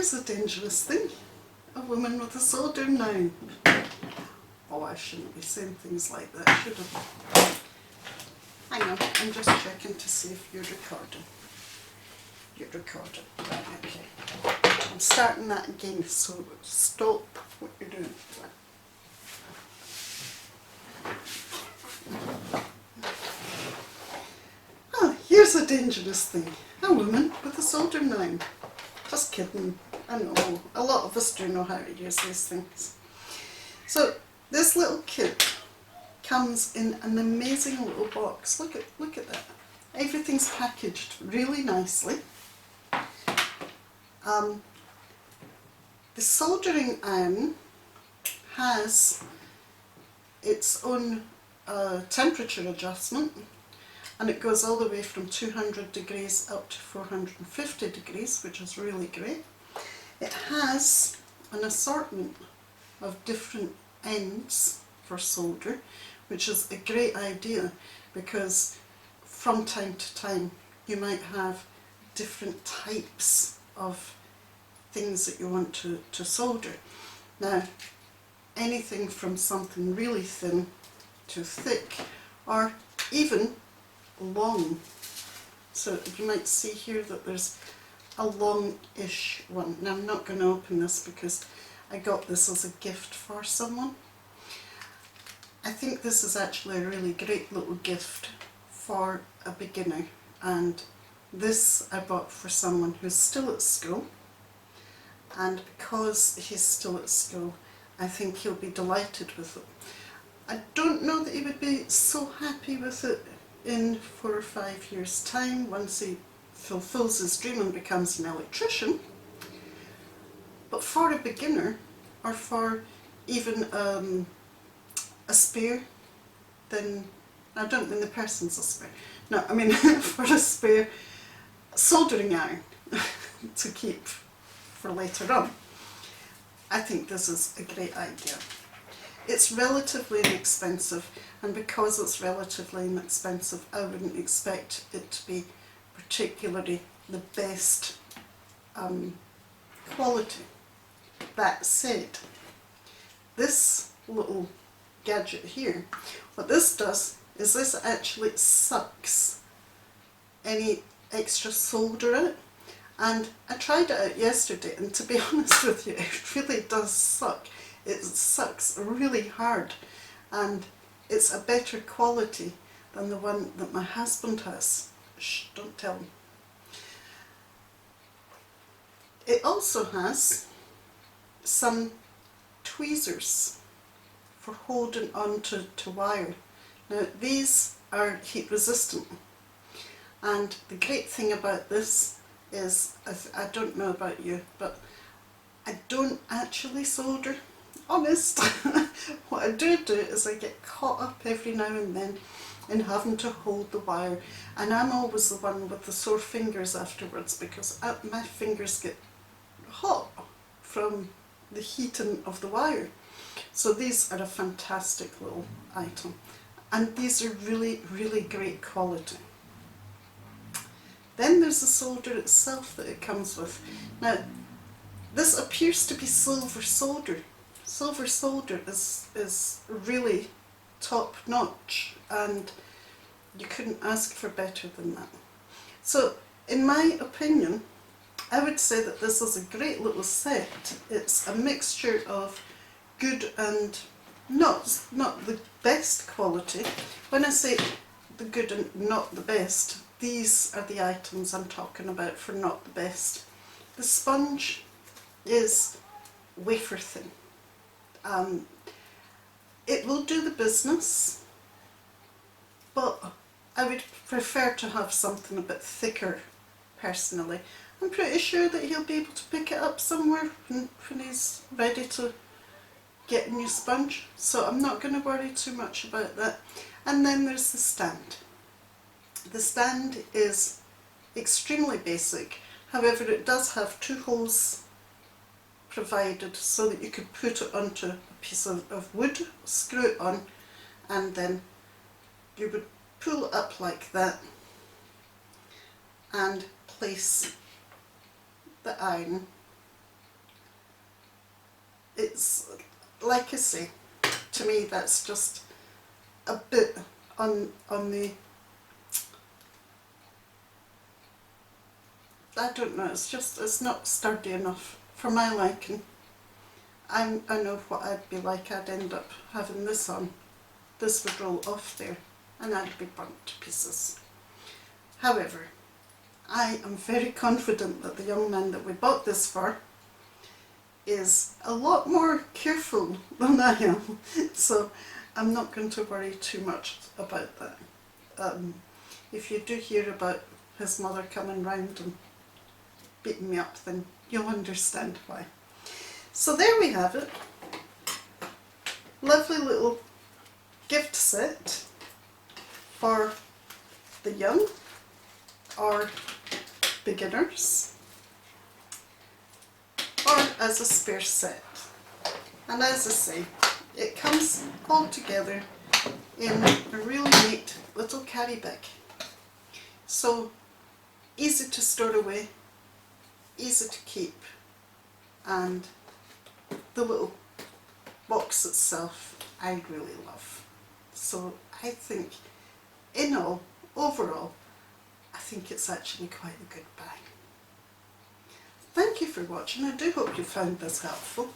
here's a dangerous thing. A woman with a soldering iron. Oh, I shouldn't be saying things like that, should I? Hang on, I'm just checking to see if you're recording. You're recording. Right, okay. I'm starting that again, so stop what you're doing. Oh, here's a dangerous thing. A woman with a soldering iron. Just kidding. I know, a lot of us do know how to use these things. So, this little kit comes in an amazing little box. Look at that. Everything's packaged really nicely. The soldering iron has its own temperature adjustment, and it goes all the way from 200 degrees up to 450 degrees, which is really great. It has an assortment of different ends for solder, which is a great idea because from time to time you might have different types of things that you want to solder. Now, anything from something really thin to thick, or even long. So you might see here that there's a long-ish one. Now, I'm not going to open this because I got this as a gift for someone. I think this is actually a really great little gift for a beginner, and this I bought for someone who's still at school, and because he's still at school I think he'll be delighted with it. I don't know that he would be so happy with it in 4 or 5 years' time once he fulfills his dream and becomes an electrician, but for a beginner, or for even a spare, then I don't mean the person's a spare. No, I mean for a spare soldering iron to keep for later on. I think this is a great idea. It's relatively inexpensive, and because it's relatively inexpensive, I wouldn't expect it to be particularly the best quality. That said, this little gadget here, what this does is this actually sucks any extra solder out, and I tried it out yesterday, and to be honest with you, it really does suck. It sucks really hard, and it's a better quality than the one that my husband has. Shh, don't tell him. It also has some tweezers for holding on to wire. Now, these are heat resistant, and the great thing about this is, I don't know about you, but I don't actually solder, honest. What I do is I get caught up every now and then in having to hold the wire, and I'm always the one with the sore fingers afterwards because my fingers get hot from the heating of the wire. So these are a fantastic little item, and these are really, really great quality. Then there's the solder itself that it comes with. Now, this appears to be silver solder. Silver solder is really top notch, and you couldn't ask for better than that. So, in my opinion, I would say that this is a great little set. It's a mixture of good and not the best quality. When I say the good and not the best, these are the items I'm talking about for not the best. The sponge is wafer thin. It will do the business, but I would prefer to have something a bit thicker personally. I'm pretty sure that he'll be able to pick it up somewhere when he's ready to get a new sponge, so I'm not going to worry too much about that. And then there's the stand. The stand is extremely basic, however it does have 2 holes provided so that you could put it onto a piece of wood, screw it on, and then you would pull it up like that and place the iron it's, like I say, to me that's just a bit on the, I don't know, it's not sturdy enough for my liking. I know what I'd be like. I'd end up having this on. This would roll off there and I'd be burnt to pieces. However, I am very confident that the young man that we bought this for is a lot more careful than I am, so I'm not going to worry too much about that. If you do hear about his mother coming round and beating me up, then you'll understand why. So there we have it. Lovely little gift set for the young or beginners, or as a spare set. And as I say, it comes all together in a really neat little carry bag. So easy to store away, easy to keep, and the little box itself I really love. So I think overall, I think it's actually quite a good bag. Thank you for watching. I do hope you found this helpful.